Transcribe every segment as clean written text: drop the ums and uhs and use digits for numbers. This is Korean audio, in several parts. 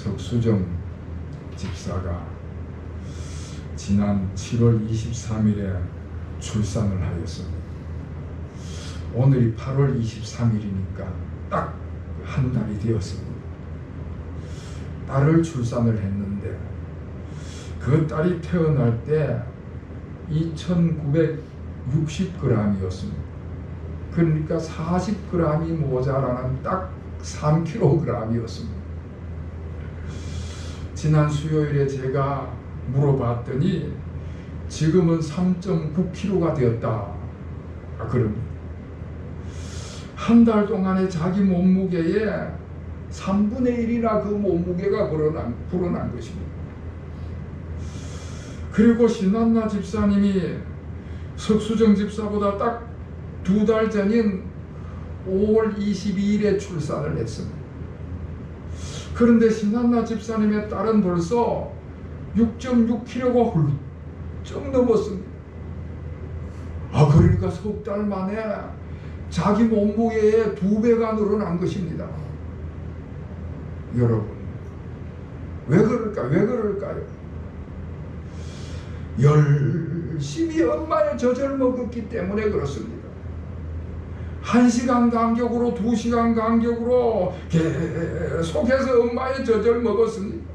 석수정 집사가 지난 7월 23일에 출산을 하였습니다. 오늘이 8월 23일이니까 딱 한 달이 되었습니다. 딸을 출산을 했는데 그 딸이 태어날 때 2960g이었습니다. 그러니까 40g이 모자라는 딱 3kg이었습니다. 지난 수요일에 제가 물어봤더니 지금은 3.9kg가 되었다 그럽니다. 한 달 동안에 자기 몸무게의 3분의 1이나 그 몸무게가 불어난 것입니다. 그리고 신한나 집사님이 석수정 집사보다 딱 2달 전인 5월 22일에 출산을 했습니다. 그런데 신한나 집사님의 딸은 벌써 6.6kg가 훌쩍 넘었습니다. 그러니까 석 달 만에 자기 몸무게의 2배가 늘어난 것입니다. 여러분, 왜 그럴까요? 열심히 엄마의 젖을 먹었기 때문에 그렇습니다. 1시간 간격으로 2시간 간격으로 계속해서 엄마의 젖을 먹었습니다.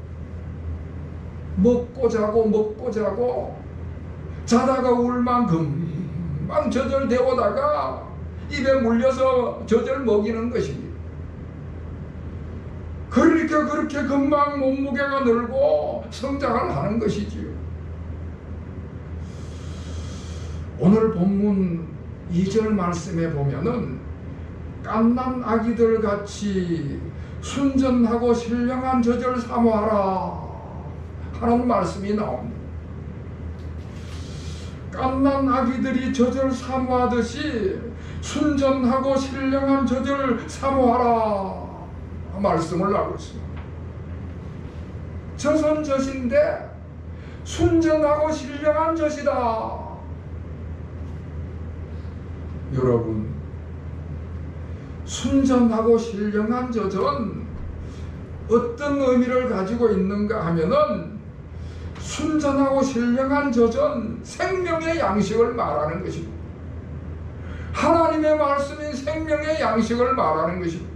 먹고 자고 자다가 울만 금방 젖을 데우다가 입에 물려서 젖을 먹이는 것입니다. 그러니까 그렇게 금방 몸무게가 늘고 성장을 하는 것이지요. 오늘 본문 2절 말씀에 보면은 갓난 아기들 같이 순전하고 신령한 젖을 사모하라 하는 말씀이 나옵니다. 갓난 아기들이 젖을 사모하듯이 순전하고 신령한 젖을 사모하라 말씀을 하고 있습니다. 젖은 젖인데 순전하고 신령한 젖이다. 여러분, 순전하고 신령한 젖은 어떤 의미를 가지고 있는가 하면은 순전하고 신령한 젖은 생명의 양식을 말하는 것입니다. 하나님의 말씀인 생명의 양식을 말하는 것입니다.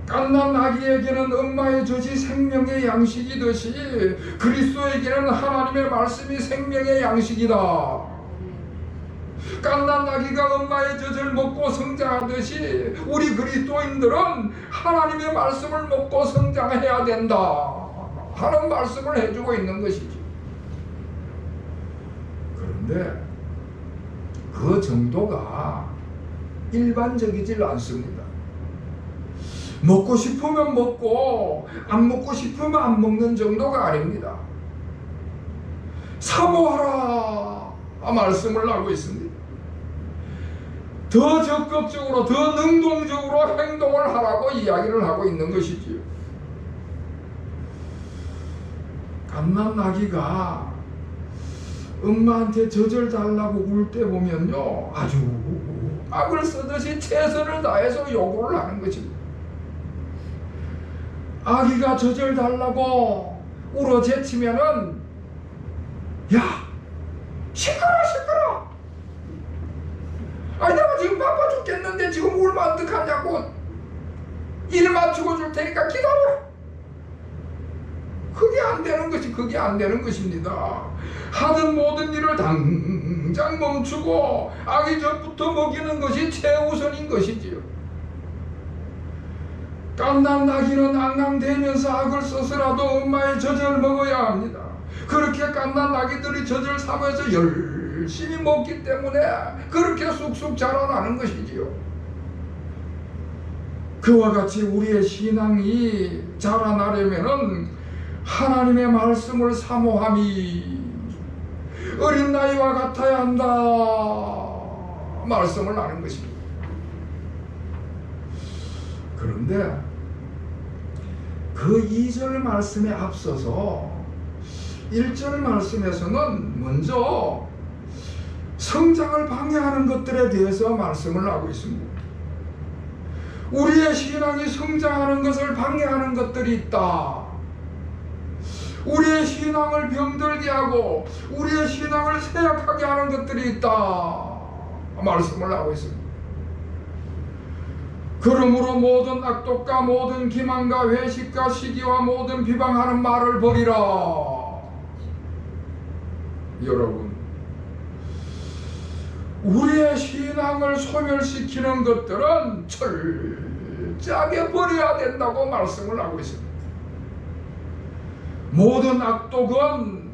갓난 아기에게는 엄마의 젖이 생명의 양식이듯이 그리스도에게는 하나님의 말씀이 생명의 양식이다. 갓난 아기가 엄마의 젖을 먹고 성장하듯이 우리 그리스도인들은 하나님의 말씀을 먹고 성장해야 된다 하는 말씀을 해주고 있는 것이죠. 그런데 그 정도가 일반적이질 않습니다. 먹고 싶으면 먹고 안 먹고 싶으면 안 먹는 정도가 아닙니다. 사모하라 말씀을 하고 있습니다. 더 적극적으로 더 능동적으로 행동을 하라고 이야기를 하고 있는 것이지요. 갓난 아기가 엄마한테 젖을 달라고 울 때 보면요, 아주 악을 쓰듯이 최선을 다해서 요구를 하는 것입니다. 아기가 젖을 달라고 울어 제치면은 야, 시끄러. 아니 내가 지금 바빠 죽겠는데 지금 울면 어떡하냐고. 일 맞추고 줄 테니까 기다려. 그게 안 되는 것입니다. 하던 모든 일을 당장 멈추고 아기 젖부터 먹이는 것이 최우선인 것이지요. 갓난 아기는 앙앙대면서 악을 써서라도 엄마의 젖을 먹어야 합니다. 그렇게 갓난 아기들이 젖을 사모해서 열심히 먹기 때문에 그렇게 쑥쑥 자라나는 것이지요. 그와 같이 우리의 신앙이 자라나려면은 하나님의 말씀을 사모함이 어린 나이와 같아야 한다 말씀을 하는 것입니다. 그런데 그 2절 말씀에 앞서서 1절 말씀에서는 먼저 성장을 방해하는 것들에 대해서 말씀을 하고 있습니다. 우리의 신앙이 성장하는 것을 방해하는 것들이 있다. 우리의 신앙을 병들게 하고 우리의 신앙을 쇠약하게 하는 것들이 있다 말씀을 하고 있습니다. 그러므로 모든 악독과 모든 기만과 회식과 시기와 모든 비방하는 말을 버리라. 여러분, 우리의 신앙을 소멸시키는 것들은 철저하게 버려야 된다고 말씀을 하고 있습니다. 모든 악독은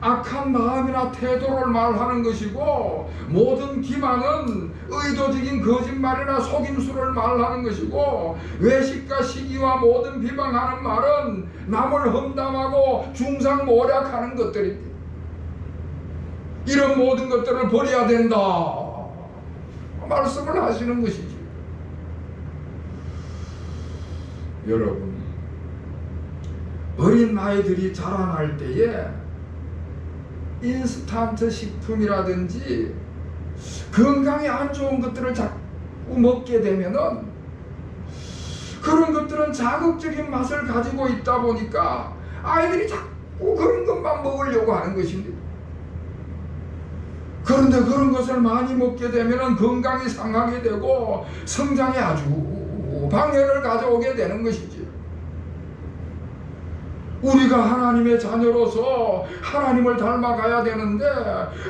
악한 마음이나 태도를 말하는 것이고, 모든 기만은 의도적인 거짓말이나 속임수를 말하는 것이고, 외식과 시기와 모든 비방하는 말은 남을 험담하고 중상모략하는 것들입니다. 이런 모든 것들을 버려야 된다 말씀을 하시는 것이지. 여러분, 어린 아이들이 자라날 때에 인스턴트 식품이라든지 건강에 안 좋은 것들을 자꾸 먹게 되면은 그런 것들은 자극적인 맛을 가지고 있다 보니까 아이들이 자꾸 그런 것만 먹으려고 하는 것입니다. 그런데 그런 것을 많이 먹게 되면은 건강이 상하게 되고 성장에 아주 방해를 가져오게 되는 것이지. 우리가 하나님의 자녀로서 하나님을 닮아가야 되는데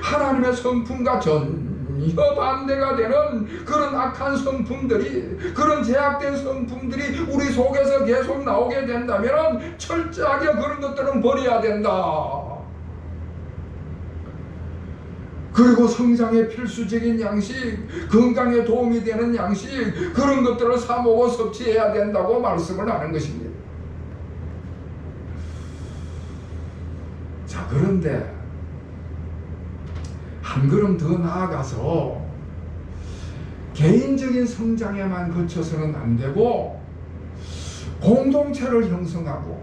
하나님의 성품과 전혀 반대가 되는 그런 악한 성품들이, 그런 제약된 성품들이 우리 속에서 계속 나오게 된다면 철저하게 그런 것들은 버려야 된다. 그리고 성장에 필수적인 양식, 건강에 도움이 되는 양식, 그런 것들을 사 먹어 섭취해야 된다고 말씀을 하는 것입니다. 자, 그런데 한 걸음 더 나아가서 개인적인 성장에만 그쳐서는 안 되고 공동체를 형성하고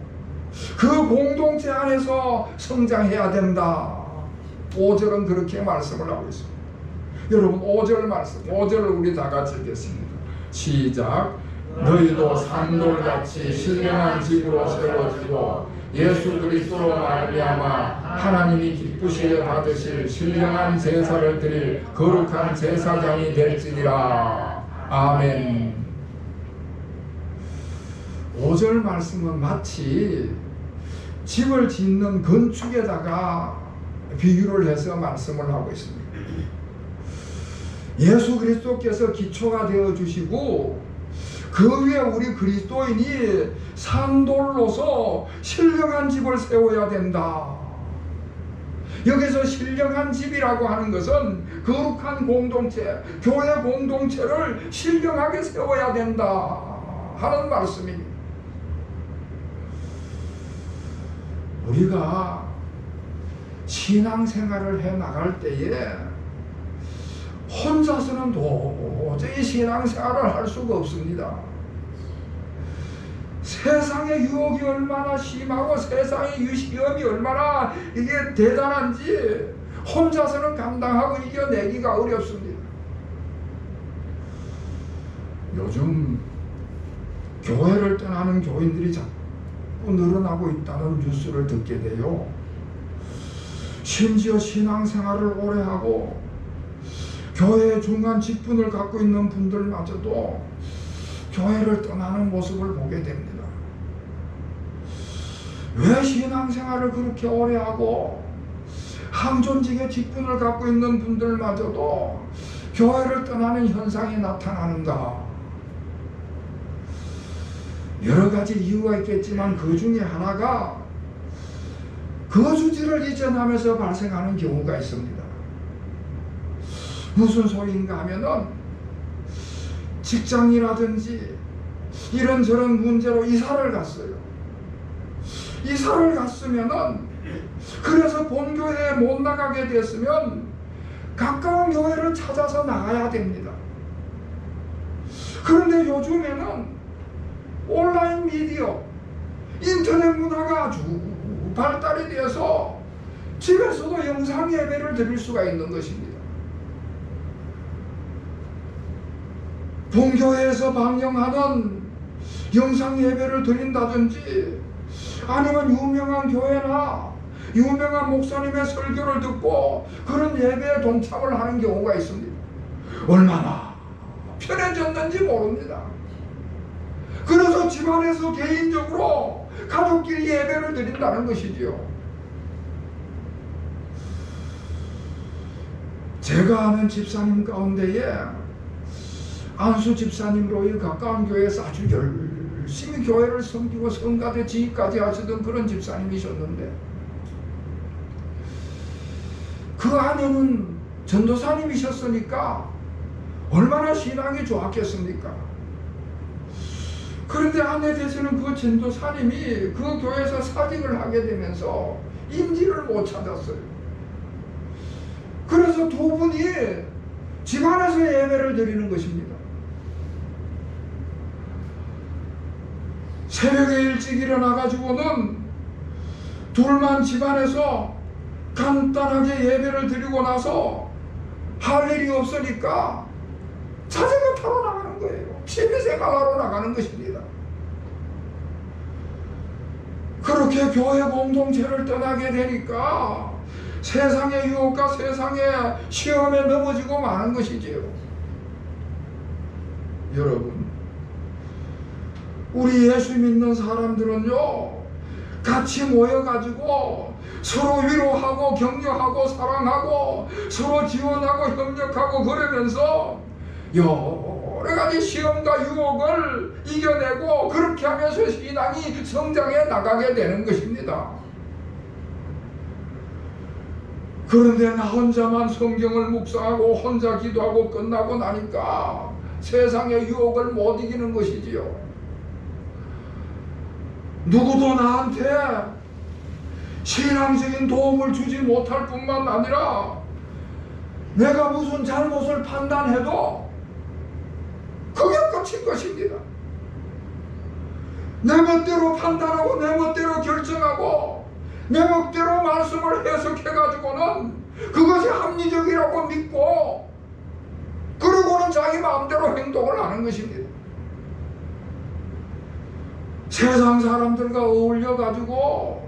그 공동체 안에서 성장해야 된다. 5절은 그렇게 말씀을 하고 있습니다. 여러분, 5절 말씀, 5절을 우리 다 같이 읽겠습니다. 시작. 너희도 산돌같이 신령한 집으로 세워지고 예수 그리스도로 말미암아 하나님이 기쁘시게 받으실 신령한 제사를 드릴 거룩한 제사장이 될지니라. 아멘. 5절 말씀은 마치 집을 짓는 건축에다가 비유를 해서 말씀을 하고 있습니다. 예수 그리스도께서 기초가 되어 주시고 그 위에 우리 그리스도인이 산돌로서 신령한 집을 세워야 된다. 여기서 신령한 집이라고 하는 것은 거룩한 공동체, 교회 공동체를 신령하게 세워야 된다 하는 말씀입니다. 우리가 신앙생활을 해 나갈 때에 혼자서는 도저히 신앙생활을 할 수가 없습니다. 세상의 유혹이 얼마나 심하고 세상의 시험이 얼마나 이게 대단한지 혼자서는 감당하고 이겨내기가 어렵습니다. 요즘 교회를 떠나는 교인들이 자꾸 늘어나고 있다는 뉴스를 듣게 돼요. 심지어 신앙생활을 오래 하고 교회의 중간 직분을 갖고 있는 분들마저도 교회를 떠나는 모습을 보게 됩니다. 왜 신앙생활을 그렇게 오래 하고 항존직의 직분을 갖고 있는 분들마저도 교회를 떠나는 현상이 나타나는가? 여러 가지 이유가 있겠지만 그 중에 하나가 거주지를 이전하면서 발생하는 경우가 있습니다. 무슨 소리인가 하면은 직장이라든지 이런저런 문제로 이사를 갔어요. 이사를 갔으면은 그래서 본교회에 못 나가게 됐으면 가까운 교회를 찾아서 나가야 됩니다. 그런데 요즘에는 온라인 미디어, 인터넷 문화가 아주 발달이 되어서 집에서도 영상 예배를 드릴 수가 있는 것입니다. 본교회에서 방영하는 영상 예배를 드린다든지 아니면 유명한 교회나 유명한 목사님의 설교를 듣고 그런 예배에 동참을 하는 경우가 있습니다. 얼마나 편해졌는지 모릅니다. 그래서 집안에서 개인적으로 가족끼리 예배를 드린다는 것이지요. 제가 아는 집사님 가운데에 안수 집사님으로의 가까운 교회에서 아주 열심히 교회를 섬기고 성가대 지휘까지 하시던 그런 집사님이셨는데, 그 아내는 전도사님이셨으니까 얼마나 신앙이 좋았겠습니까? 그런데 아내 되시는 그 전도사님이 그 교회에서 사직을 하게 되면서 인지를 못 찾았어요. 그래서 두 분이 집안에서 예배를 드리는 것입니다. 새벽에 일찍 일어나가지고는 둘만 집안에서 간단하게 예배를 드리고 나서 할 일이 없으니까 자전거 타러 나가는 거예요. 취미생활하러 나가는 것입니다. 그렇게 교회 공동체를 떠나게 되니까 세상의 유혹과 세상의 시험에 넘어지고 마는 것이지요. 여러분, 우리 예수 믿는 사람들은요, 같이 모여가지고 서로 위로하고 격려하고 사랑하고 서로 지원하고 협력하고 그러면서 여러 가지 시험과 유혹을 이겨내고 그렇게 하면서 신앙이 성장해 나가게 되는 것입니다. 그런데 나 혼자만 성경을 묵상하고 혼자 기도하고 끝나고 나니까 세상의 유혹을 못 이기는 것이지요. 누구도 나한테 신앙적인 도움을 주지 못할 뿐만 아니라 내가 무슨 잘못을 판단해도 그게 끝인 것입니다. 내 멋대로 판단하고 내 멋대로 결정하고 내 멋대로 말씀을 해석해가지고는 그것이 합리적이라고 믿고 그러고는 자기 마음대로 행동을 하는 것입니다. 세상 사람들과 어울려가지고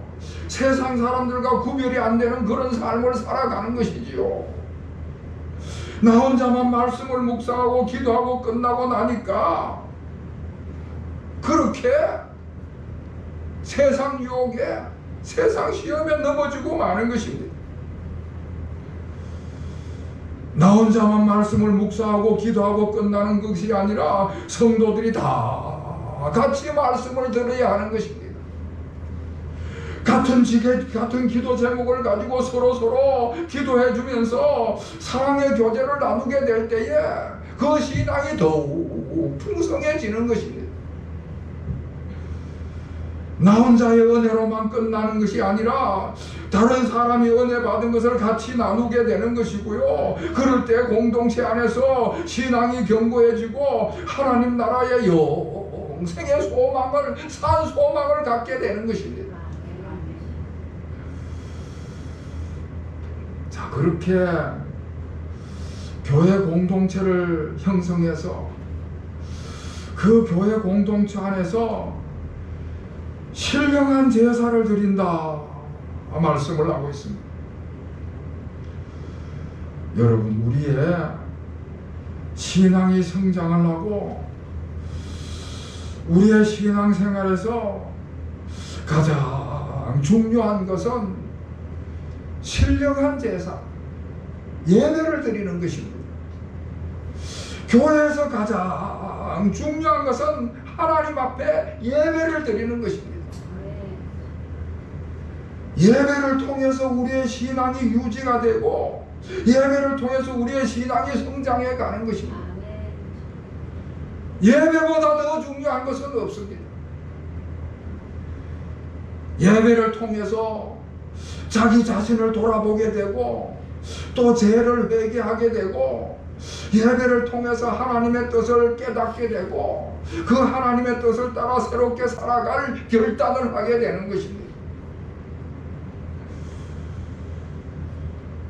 세상 사람들과 구별이 안 되는 그런 삶을 살아가는 것이지요. 나 혼자만 말씀을 묵상하고 기도하고 끝나고 나니까 그렇게 세상 유혹에 세상 시험에 넘어지고 마는 것입니다. 나 혼자만 말씀을 묵상하고 기도하고 끝나는 것이 아니라 성도들이 다 같이 말씀을 들어야 하는 것입니다. 같은 기도 제목을 가지고 서로 기도해 주면서 사랑의 교제를 나누게 될 때에 그 신앙이 더욱 풍성해지는 것입니다. 나 혼자의 은혜로만 끝나는 것이 아니라 다른 사람이 은혜 받은 것을 같이 나누게 되는 것이고요. 그럴 때 공동체 안에서 신앙이 견고해지고 하나님 나라의 영생의 소망을 산 소망을 갖게 되는 것입니다. 자, 그렇게 교회 공동체를 형성해서 그 교회 공동체 안에서 신령한 제사를 드린다 말씀을 하고 있습니다. 여러분, 우리의 신앙이 성장을 하고 우리의 신앙생활에서 가장 중요한 것은 신령한 제사, 예배를 드리는 것입니다. 교회에서 가장 중요한 것은 하나님 앞에 예배를 드리는 것입니다. 예배를 통해서 우리의 신앙이 유지가 되고 예배를 통해서 우리의 신앙이 성장해 가는 것입니다. 예배보다 더 중요한 것은 없습니다. 예배를 통해서 자기 자신을 돌아보게 되고 또 죄를 회개하게 되고 예배를 통해서 하나님의 뜻을 깨닫게 되고 그 하나님의 뜻을 따라 새롭게 살아갈 결단을 하게 되는 것입니다.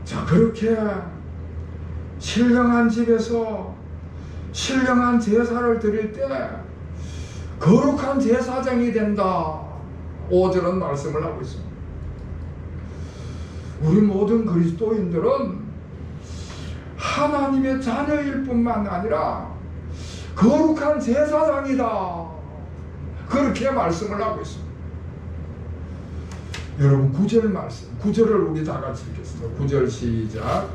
자, 그렇게 신령한 집에서 신령한 제사를 드릴 때 거룩한 제사장이 된다. 5절은 말씀을 하고 있습니다. 우리 모든 그리스도인들은 하나님의 자녀일 뿐만 아니라 거룩한 제사장이다. 그렇게 말씀을 하고 있습니다. 여러분 9절 말씀, 9절을 우리 다 같이 읽겠습니다. 9절 시작.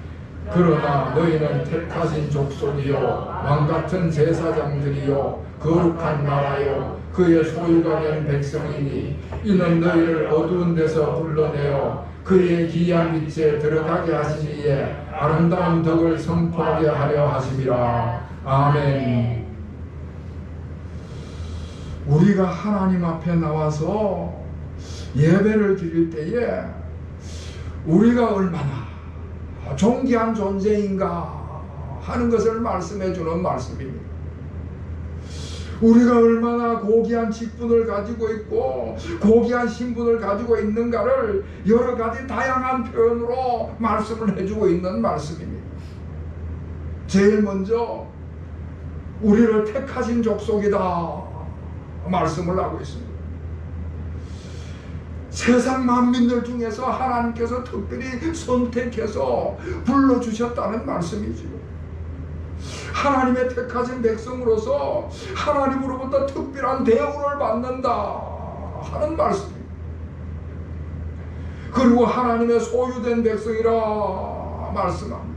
그러나 너희는 택하신 족속이요 왕같은 제사장들이요 거룩한 나라요 그의 소유가 된 백성이니 이는 너희를 어두운 데서 불러내어 그의 기이한 빛에 들어가게 하시기에 아름다운 덕을 선포하게 하려 하심이라. 아멘. 우리가 하나님 앞에 나와서 예배를 드릴 때에 우리가 얼마나 존귀한 존재인가 하는 것을 말씀해 주는 말씀입니다. 우리가 얼마나 고귀한 직분을 가지고 있고 고귀한 신분을 가지고 있는가를 여러 가지 다양한 표현으로 말씀을 해주고 있는 말씀입니다. 제일 먼저 우리를 택하신 족속이다 말씀을 하고 있습니다. 세상 만민들 중에서 하나님께서 특별히 선택해서 불러주셨다는 말씀이지요. 하나님의 택하신 백성으로서 하나님으로부터 특별한 대우를 받는다 하는 말씀입니다. 그리고 하나님의 소유된 백성이라 말씀합니다.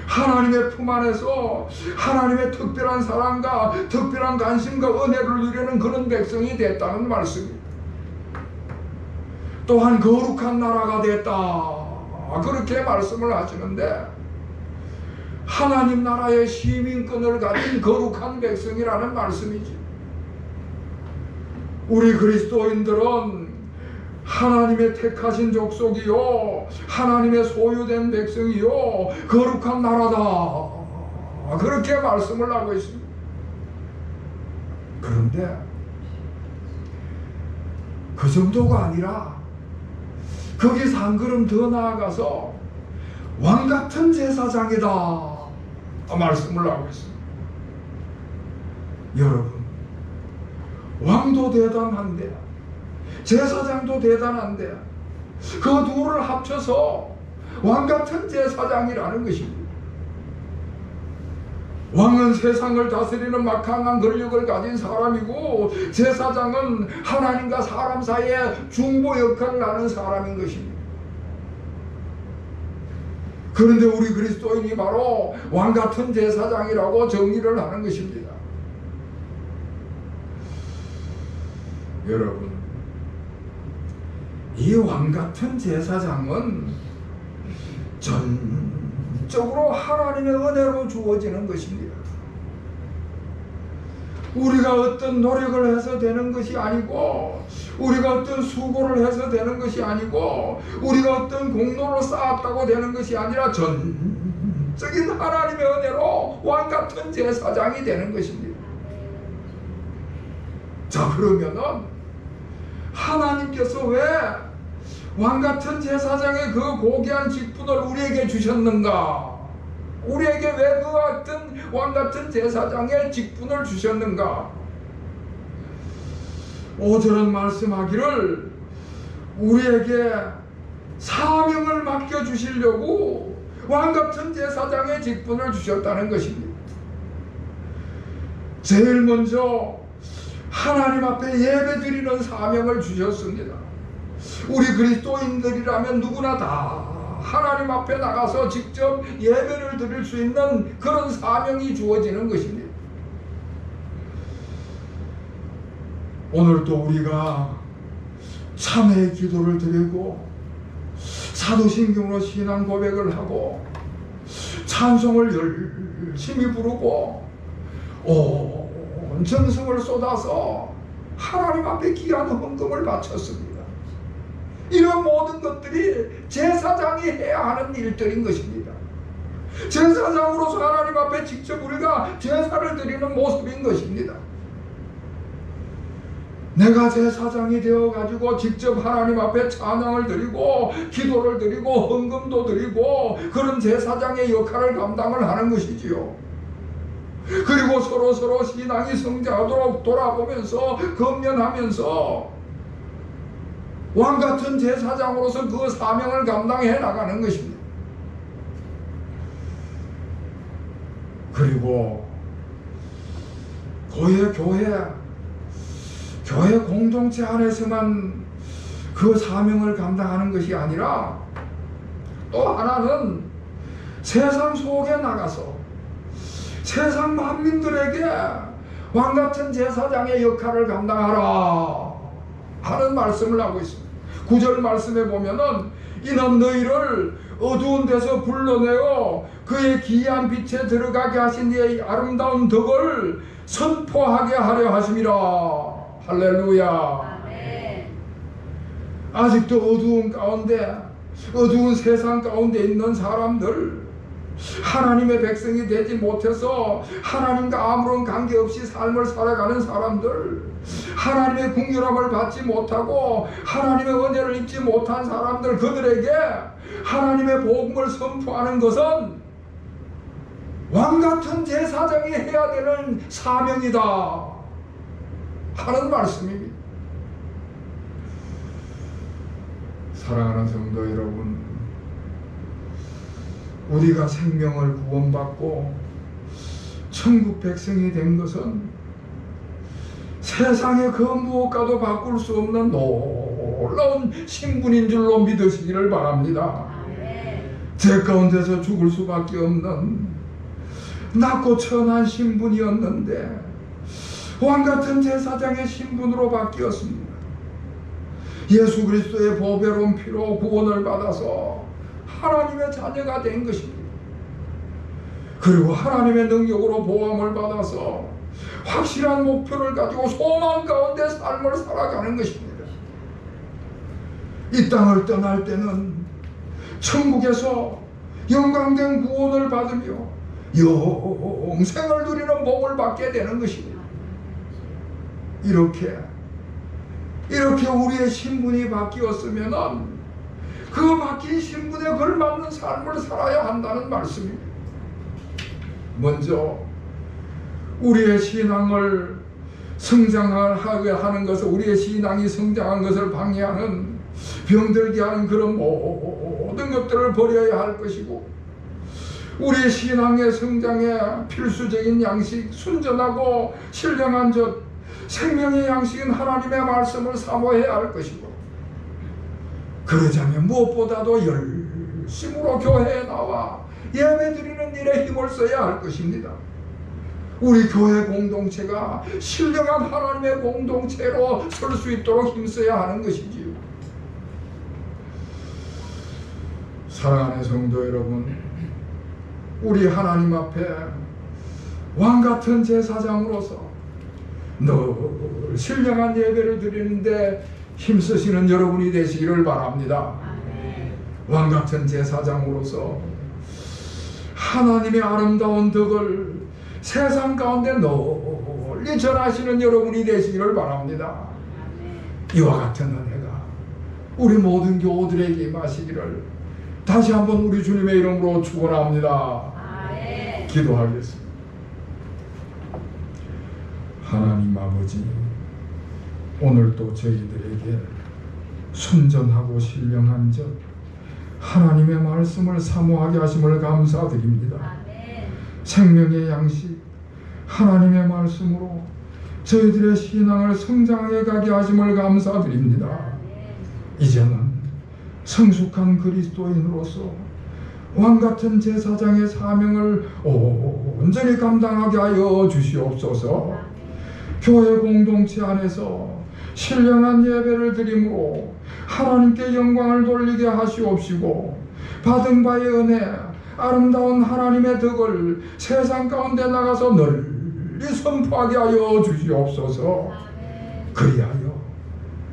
하나님의 품 안에서 하나님의 특별한 사랑과 특별한 관심과 은혜를 누리는 그런 백성이 됐다는 말씀입니다. 또한 거룩한 나라가 됐다 그렇게 말씀을 하시는데 하나님 나라의 시민권을 가진 거룩한 백성이라는 말씀이지. 우리 그리스도인들은 하나님의 택하신 족속이요 하나님의 소유된 백성이요 거룩한 나라다 그렇게 말씀을 하고 있습니다. 그런데 그 정도가 아니라 거기서 한 걸음 더 나아가서 왕같은 제사장이다 말씀을 하고 있습니다. 여러분 왕도 대단한데 제사장도 대단한데 그 둘을 합쳐서 왕같은 제사장이라는 것입니다. 왕은 세상을 다스리는 막강한 권력을 가진 사람이고 제사장은 하나님과 사람 사이에 중보 역할을 하는 사람인 것입니다. 그런데 우리 그리스도인이 바로 왕같은 제사장이라고 정의를 하는 것입니다. 여러분 이 왕같은 제사장은 전적으로 하나님의 은혜로 주어지는 것입니다. 우리가 어떤 노력을 해서 되는 것이 아니고 우리가 어떤 수고를 해서 되는 것이 아니고 우리가 어떤 공로를 쌓았다고 되는 것이 아니라 전적인 하나님의 은혜로 왕같은 제사장이 되는 것입니다. 자 그러면은 하나님께서 왜 왕같은 제사장의 그 고귀한 직분을 우리에게 주셨는가? 우리에게 왜 그 같은 왕같은 제사장의 직분을 주셨는가? 5절은 말씀하기를 우리에게 사명을 맡겨주시려고 왕같은 제사장의 직분을 주셨다는 것입니다. 제일 먼저 하나님 앞에 예배드리는 사명을 주셨습니다. 우리 그리스도인들이라면 누구나 다 하나님 앞에 나가서 직접 예배를 드릴 수 있는 그런 사명이 주어지는 것입니다. 오늘도 우리가 참회의 기도를 드리고 사도신경으로 신앙 고백을 하고 찬송을 열심히 부르고 온 정성을 쏟아서 하나님 앞에 귀한 헌금을 바쳤습니다. 이런 모든 것들이 제사장이 해야 하는 일들인 것입니다. 제사장으로서 하나님 앞에 직접 우리가 제사를 드리는 모습인 것입니다. 내가 제사장이 되어가지고 직접 하나님 앞에 찬양을 드리고 기도를 드리고 헌금도 드리고 그런 제사장의 역할을 감당을 하는 것이지요. 그리고 서로 신앙이 성장하도록 돌아보면서 건면하면서 왕같은 제사장으로서 그 사명을 감당해 나가는 것입니다. 그리고 교회 공동체 안에서만 그 사명을 감당하는 것이 아니라 또 하나는 세상 속에 나가서 세상 만민들에게 왕같은 제사장의 역할을 감당하라 하는 말씀을 하고 있습니다. 9절 말씀에 보면은 이는 너희를 어두운 데서 불러내어 그의 기이한 빛에 들어가게 하신 이의 아름다운 덕을 선포하게 하려 하심이라. 할렐루야. 아멘. 아직도 어두운 가운데, 어두운 세상 가운데 있는 사람들, 하나님의 백성이 되지 못해서 하나님과 아무런 관계없이 삶을 살아가는 사람들, 하나님의 긍휼함을 받지 못하고 하나님의 은혜를 입지 못한 사람들, 그들에게 하나님의 복음을 선포하는 것은 왕같은 제사장이 해야 되는 사명이다 하는 말씀입니다. 사랑하는 성도 여러분, 우리가 생명을 구원받고 천국 백성이 된 것은 세상의 그 무엇과도 바꿀 수 없는 놀라운 신분인 줄로 믿으시기를 바랍니다. 죄 가운데서 죽을 수밖에 없는 낮고 천한 신분이었는데 왕같은 제사장의 신분으로 바뀌었습니다. 예수 그리스도의 보배로운 피로 구원을 받아서 하나님의 자녀가 된 것입니다. 그리고 하나님의 능력으로 보함을 받아서 확실한 목표를 가지고 소망 가운데 삶을 살아가는 것입니다. 이 땅을 떠날 때는 천국에서 영광된 구원을 받으며 영생을 누리는 복을 받게 되는 것입니다. 이렇게 우리의 신분이 바뀌었으면 그 바뀐 신분에 걸맞는 삶을 살아야 한다는 말씀입니다. 먼저 우리의 신앙을 성장하게 하는 것을, 우리의 신앙이 성장한 것을 방해하는, 병들게 하는 그런 모든 것들을 버려야 할 것이고, 우리의 신앙의 성장에 필수적인 양식, 순전하고 신령한 것, 생명의 양식인 하나님의 말씀을 사모해야 할 것이고, 그러자면 무엇보다도 열심으로 교회에 나와 예배드리는 일에 힘을 써야 할 것입니다. 우리 교회 공동체가 신령한 하나님의 공동체로 설 수 있도록 힘써야 하는 것이지요. 사랑하는 성도 여러분, 우리 하나님 앞에 왕같은 제사장으로서 늘 신령한 예배를 드리는데 힘쓰시는 여러분이 되시기를 바랍니다. 왕같은 제사장으로서 하나님의 아름다운 덕을 세상 가운데 널리 전하시는 여러분이 되시기를 바랍니다. 이와 같은 은혜가 우리 모든 교우들에게 임하시기를 다시 한번 우리 주님의 이름으로 축원합니다. 기도하겠습니다. 하나님 아버지, 오늘도 저희들에게 순전하고 신령한 적 하나님의 말씀을 사모하게 하심을 감사드립니다. 생명의 양식 하나님의 말씀으로 저희들의 신앙을 성장해 가게 하심을 감사드립니다. 이제는 성숙한 그리스도인으로서 왕같은 제사장의 사명을 온전히 감당하게 하여 주시옵소서. 교회 공동체 안에서 신령한 예배를 드림으로 하나님께 영광을 돌리게 하시옵시고, 받은 바의 은혜, 아름다운 하나님의 덕을 세상 가운데 나가서 널리 선포하게 하여 주시옵소서. 그리하여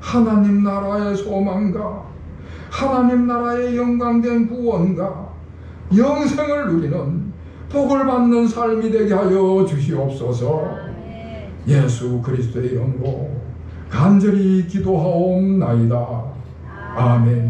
하나님 나라의 소망과 하나님 나라의 영광된 구원과 영생을 누리는 복을 받는 삶이 되게 하여 주시옵소서. 예수 그리스도의 이름으로 간절히 기도하옵나이다. 아멘.